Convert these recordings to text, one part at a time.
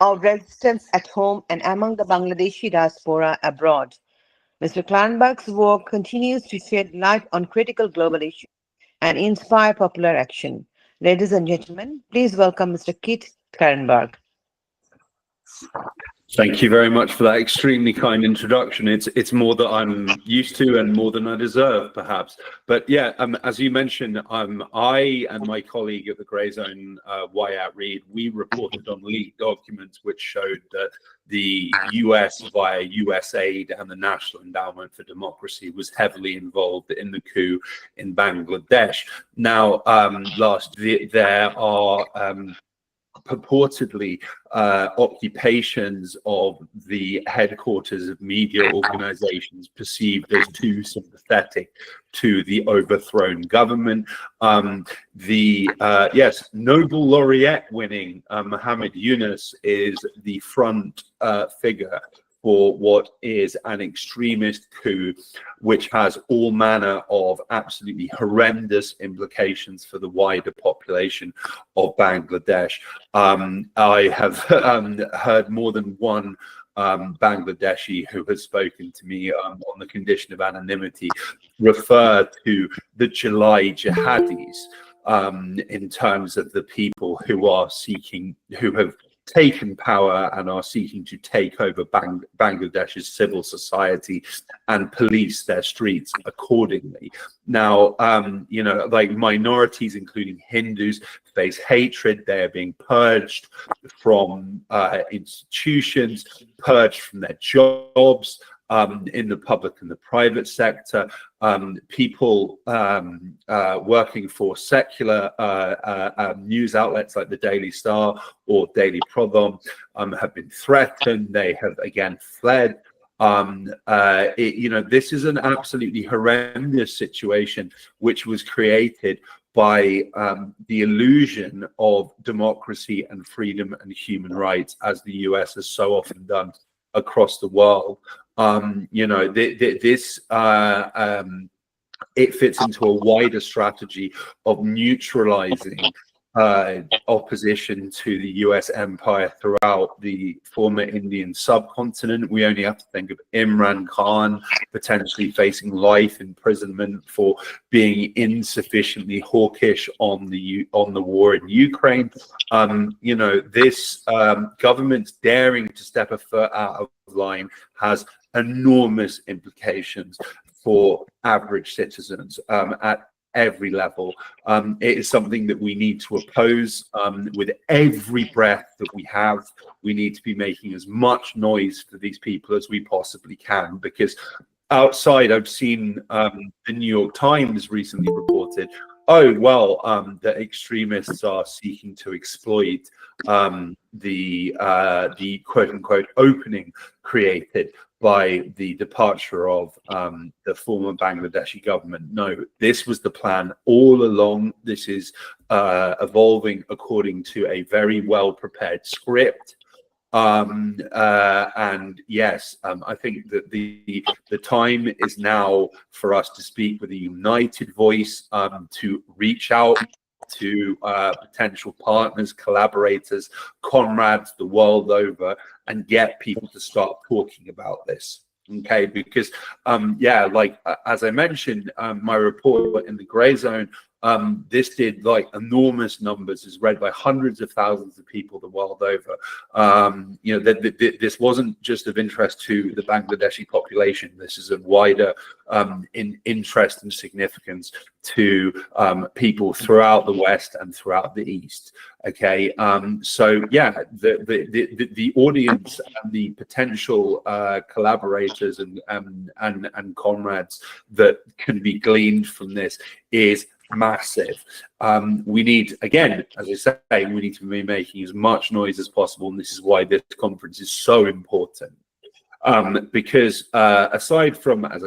our residents at home and among the Bangladeshi diaspora abroad. Mr. Klanberg's work continues to shed light on critical global issues and inspire popular action. Ladies and gentlemen, please welcome Mr. Kit Klanberg. Thank you very much for that extremely kind introduction. It's more that I'm used to and more than I deserve, perhaps. But yeah, as you mentioned, I and my colleague at the Grey Zone, Wyatt Reed, we reported on leaked documents which showed that the US, via USAID and the National Endowment for Democracy, was heavily involved in the coup in Bangladesh. Now, there are purportedly occupations of the headquarters of media organizations perceived as too sympathetic to the overthrown government. Yes, Nobel laureate winning Muhammad Yunus is the front figure for what is an extremist coup, which has all manner of absolutely horrendous implications for the wider population of Bangladesh. I have heard more than one Bangladeshi who has spoken to me on the condition of anonymity refer to the July jihadis in terms of the people who are who have taken power and are seeking to take over Bangladesh's civil society and police their streets accordingly. Now, you know, like minorities, including Hindus, face hatred. They are being purged from institutions, purged from their jobs, in the public and the private sector. People working for secular news outlets like the Daily Star or Daily Pradham have been threatened. They have again fled. You know, this is an absolutely horrendous situation which was created by the illusion of democracy and freedom and human rights, as the US has so often done across the world. You know, it fits into a wider strategy of neutralizing opposition to the US empire throughout the former Indian subcontinent. We only have to think of Imran Khan potentially facing life imprisonment for being insufficiently hawkish on the war in Ukraine. You know, this government daring to step a foot out of line has enormous implications for average citizens at every level. It is something that we need to oppose with every breath that we have. We need to be making as much noise for these people as we possibly can, because outside, I've seen the New York Times recently reported, oh, well, the extremists are seeking to exploit the quote unquote opening created by the departure of the former Bangladeshi government. No, this was the plan all along. This is evolving according to a very well prepared script. And yes, I think that the time is now for us to speak with a united voice, to reach out to potential partners, collaborators, comrades the world over, and get people to start talking about this. Okay, because yeah, like as I mentioned, my report in the Grey Zone, this did like enormous numbers, is read by hundreds of thousands of people the world over. You know, this wasn't just of interest to the Bangladeshi population. This is of wider interest and significance to people throughout the West and throughout the East. Okay, so yeah, the audience and the potential collaborators and comrades that can be gleaned from this is massive. We need, again, as I say, we need to be making as much noise as possible, and this is why this conference is so important. Because aside from, as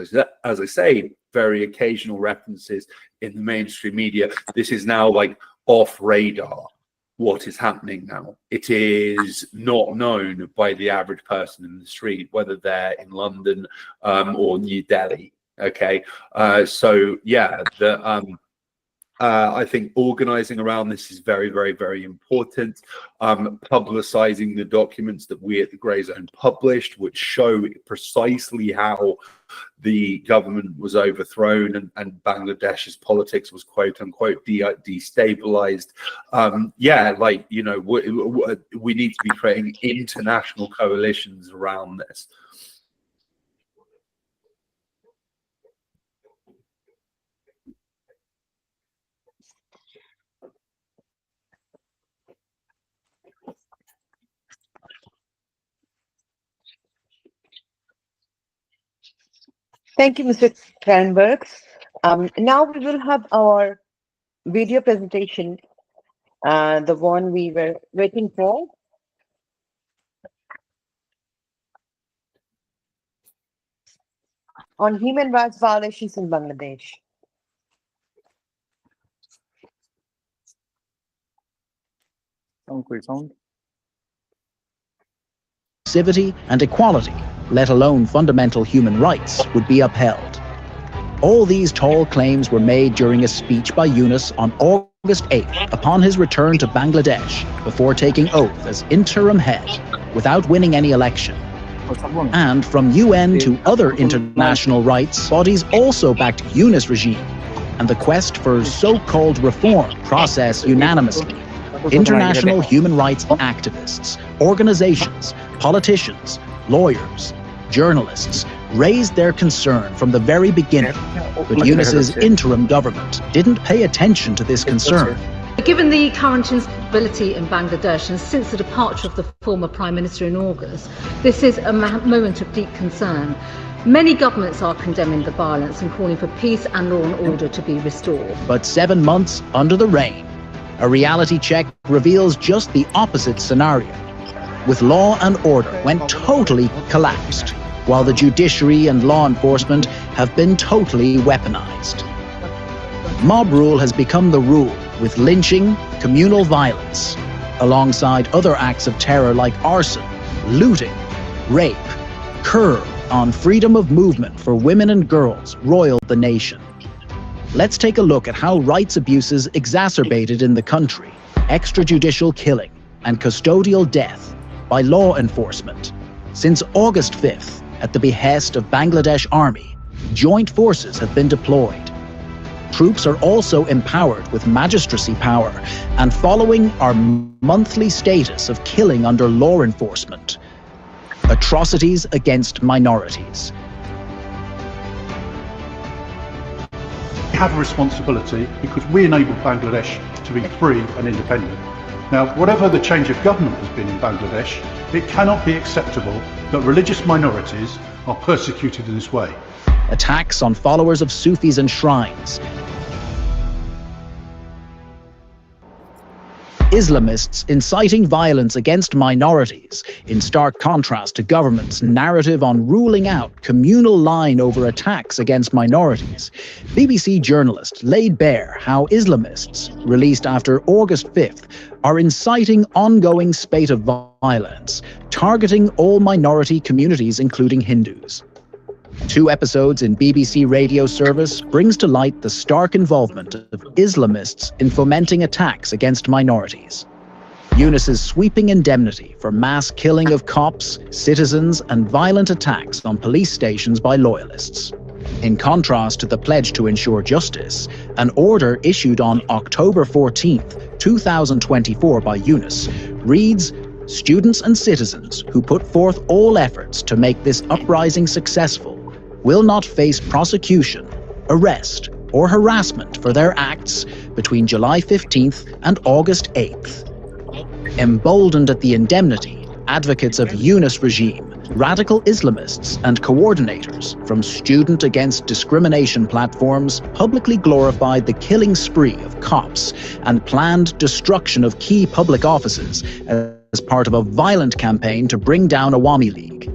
I say, very occasional references in the mainstream media, this is now like off radar. What is happening now? It is not known by the average person in the street, whether they're in London or New Delhi. Okay, so yeah, I think organizing around this is very, very, very important. Publicizing the documents that we at the Grey Zone published, which show precisely how the government was overthrown and Bangladesh's politics was quote unquote destabilized. Yeah, like, you know, we need to be creating international coalitions around this. Thank you, Mr. Kranberg. Now we will have our video presentation, the one we were waiting for. On human rights violations in Bangladesh. Inclusivity and equality, let alone fundamental human rights, would be upheld. All these tall claims were made during a speech by Yunus on August 8th upon his return to Bangladesh before taking oath as interim head without winning any election. And from UN to other international rights bodies also backed Yunus regime, and the quest for so-called reform process unanimously. International human rights activists, organizations, politicians, lawyers, journalists raised their concern from the very beginning, but Yunus's interim government didn't pay attention to this concern. Given the current instability in Bangladesh and since the departure of the former Prime Minister in August, this is a moment of deep concern. Many governments are condemning the violence and calling for peace and law and order to be restored. But 7 months under the reign, a reality check reveals just the opposite scenario, with law and order went totally collapsed, while the judiciary and law enforcement have been totally weaponized. Mob rule has become the rule, with lynching, communal violence, alongside other acts of terror like arson, looting, rape, curb on freedom of movement for women and girls roiled the nation. Let's take a look at how rights abuses exacerbated in the country, extrajudicial killing and custodial death by law enforcement. Since August 5th, at the behest of Bangladesh Army, joint forces have been deployed. Troops are also empowered with magistracy power and following our monthly status of killing under law enforcement. Atrocities against minorities. We have a responsibility because we enable Bangladesh to be free and independent. Now, whatever the change of government has been in Bangladesh, it cannot be acceptable that religious minorities are persecuted in this way. Attacks on followers of Sufis and shrines. Islamists inciting violence against minorities, in stark contrast to government's narrative on ruling out communal line over attacks against minorities. BBC journalist laid bare how Islamists, released after August 5th, are inciting ongoing spate of violence, targeting all minority communities including Hindus. 2 episodes in BBC radio service brings to light the stark involvement of Islamists in fomenting attacks against minorities. Yunus's sweeping indemnity for mass killing of cops, citizens, and violent attacks on police stations by loyalists. In contrast to the pledge to ensure justice, an order issued on October 14th, 2024 by Yunus reads, "Students and citizens who put forth all efforts to make this uprising successful will not face prosecution, arrest, or harassment for their acts between July 15th and August 8th. Emboldened at the indemnity, advocates of Yunus regime, radical Islamists and coordinators from student against discrimination platforms publicly glorified the killing spree of cops and planned destruction of key public offices as part of a violent campaign to bring down Awami League."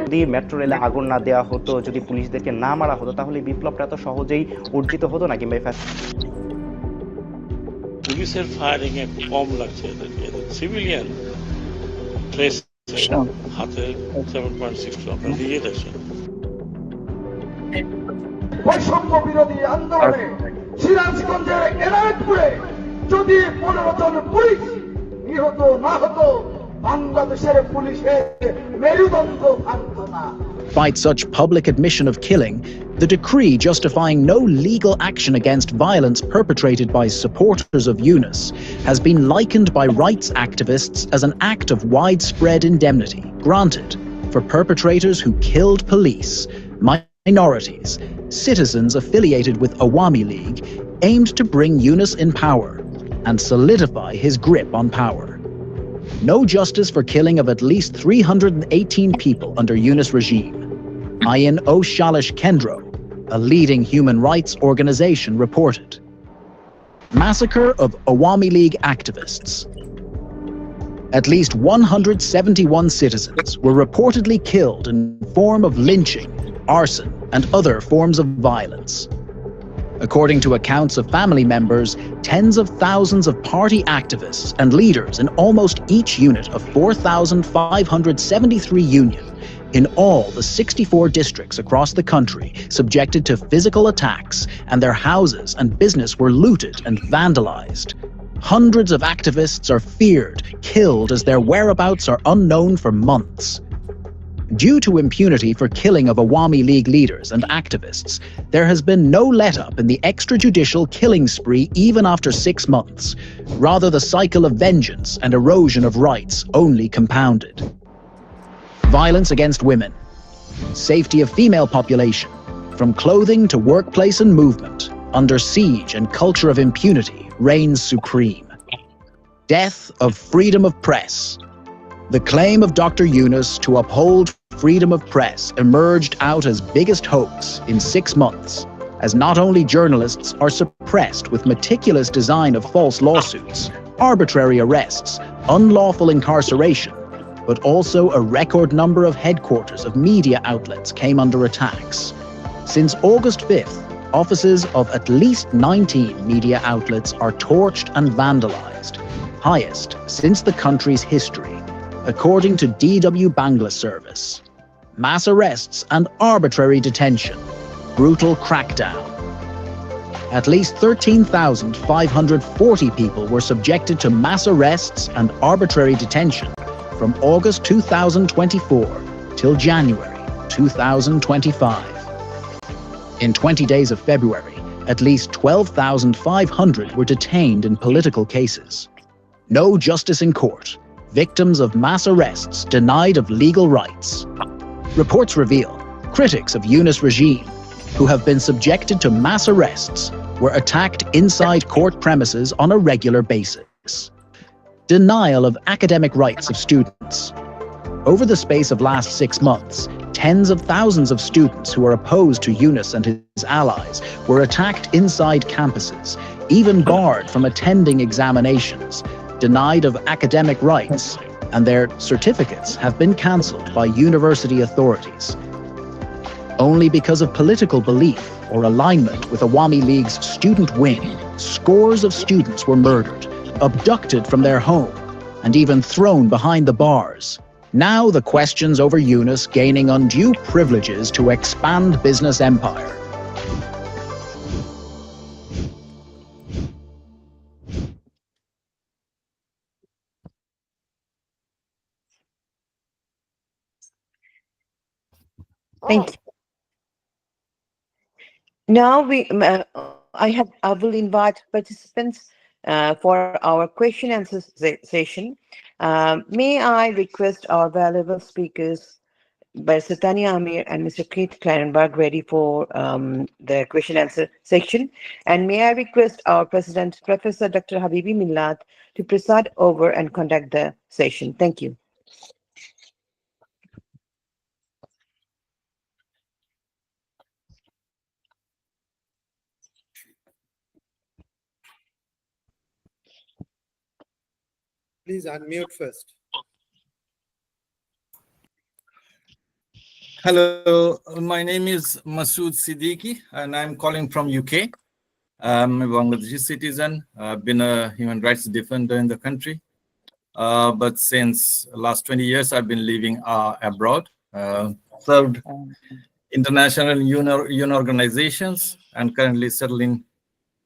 যদি metro রেলে আগুন না দেওয়া হতো, যদি পুলিশদেরকে না মারা হতো, তাহলে বিপ্লবটা এত সহজেই অর্জিত হতো না, কিংবা পুলিশের ফায়ারিং এ কম লাগছে এদেরকে, সিভিলিয়ান ট্রেস হাতে 7.62 আপনারা দিয়ে দেখছেন। বৈষম্য বিরোধী আন্দোলনে সিরাজগঞ্জের এনায়েতপুরে যদি 15 জন পুলিশ নিহত না হতো, বাংলাদেশের পুলিশের মেরুদণ্ড ভাঙত না। Despite such public admission of killing, the decree justifying no legal action against violence perpetrated by supporters of Yunus has been likened by rights activists as an act of widespread indemnity granted for perpetrators who killed police, minorities, citizens affiliated with Awami League, aimed to bring Yunus in power and solidify his grip on power. No justice for killing of at least 318 people under Yunus regime. Ayin O Shalish Kendro, a leading human rights organization, reported. Massacre of Awami League activists. At least 171 citizens were reportedly killed in form of lynching, arson, and other forms of violence. According to accounts of family members, tens of thousands of party activists and leaders in almost each unit of 4,573 union in all the 64 districts across the country subjected to physical attacks, and their houses and business were looted and vandalized. Hundreds of activists are feared, killed as their whereabouts are unknown for months. Due to impunity for killing of Awami League leaders and activists, there has been no let-up in the extrajudicial killing spree even after 6 months. Rather, the cycle of vengeance and erosion of rights only compounded. Violence against women. Safety of female population, from clothing to workplace and movement, under siege and culture of impunity reigns supreme. Death of freedom of press. The claim of Dr. Yunus to uphold freedom of press emerged out as biggest hoax in 6 months, as not only journalists are suppressed with meticulous design of false lawsuits, arbitrary arrests, unlawful incarceration, but also a record number of headquarters of media outlets came under attacks. Since August 5th, offices of at least 19 media outlets are torched and vandalized, highest since the country's history, according to DW Bangla Service. Mass arrests and arbitrary detention, brutal crackdown. At least 13,540 people were subjected to mass arrests and arbitrary detention from August 2024 till January 2025. In 20 days of February, at least 12,500 were detained in political cases. No justice in court. Victims of mass arrests denied of legal rights. Reports reveal critics of Yunus regime, who have been subjected to mass arrests, were attacked inside court premises on a regular basis. Denial of academic rights of students. Over the space of last 6 months, tens of thousands of students who are opposed to Yunus and his allies were attacked inside campuses, even barred from attending examinations, denied of academic rights, and their certificates have been cancelled by university authorities. Only because of political belief or alignment with Awami League's student wing, scores of students were murdered, abducted from their home, and even thrown behind the bars. Now the questions over Yunus gaining undue privileges to expand business empire. Thank you. Now I will invite participants for our question and answer session. May I request our valuable speakers, Barrister Tania Amir and Mr. Keith Clarenberg, ready for the question and answer section. And may I request our President, Professor Dr. Habibi Milad, to preside over and conduct the session. Thank you. Please unmute first. Hello, my name is Masood Siddiqui and I'm calling from UK. I'm a Bangladeshi citizen. I've been a human rights defender in the country. But since last 20 years, I've been living abroad, served international UN organizations, and currently settling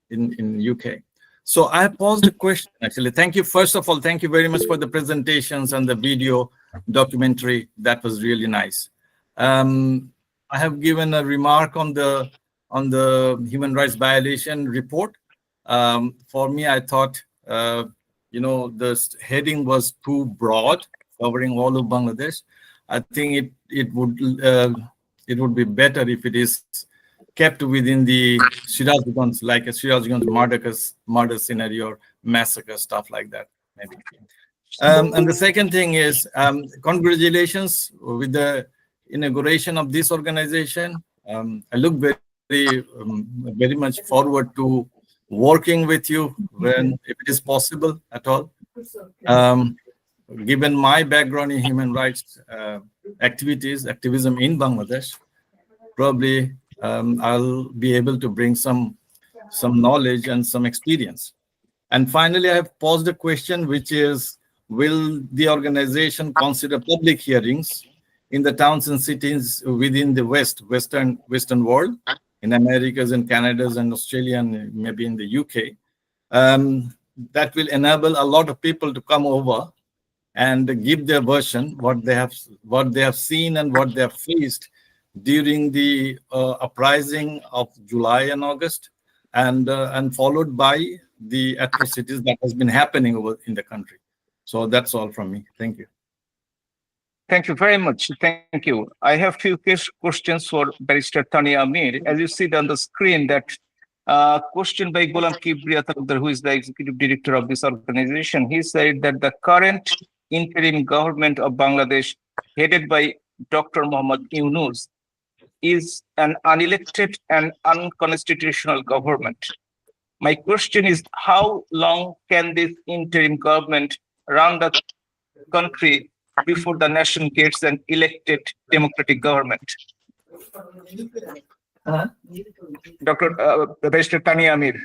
in UK. So I posed a question, actually. Thank you. First of all, thank you very much for the presentations and the video documentary. That was really nice. I have given a remark on the human rights violation report. For me, I thought, the heading was too broad, covering all of Bangladesh. I think it would be better if it is kept within the Sirazganj, like a Sirazganj murder scenario or massacre, stuff like that, maybe. And the second thing is, congratulations with the inauguration of this organization. I look very much forward to working with you if it is possible at all. Given my background in human rights activism in Bangladesh, probably I'll be able to bring some knowledge and some experience. And finally, I have posed a question, which is, will the organization consider public hearings in the towns and cities within the Western world, in Americas and Canadas and Australia and maybe in the UK, that will enable a lot of people to come over and give their version, what they have seen and what they have faced during the uprising of July and August, and followed by the atrocities that has been happening over in the country. So that's all from me. Thank you. Thank you very much. Thank you. I have few questions for Barrister Tania Amir. As you see on the screen, that question by Ghulam Kibriya Talukdar, who is the executive director of this organization. He said that the current interim government of Bangladesh, headed by Dr. Muhammad Yunus, is an unelected and unconstitutional government. My question is, how long can this interim government run the country before the nation gets an elected democratic government? Dr. Barrister Tania Amir.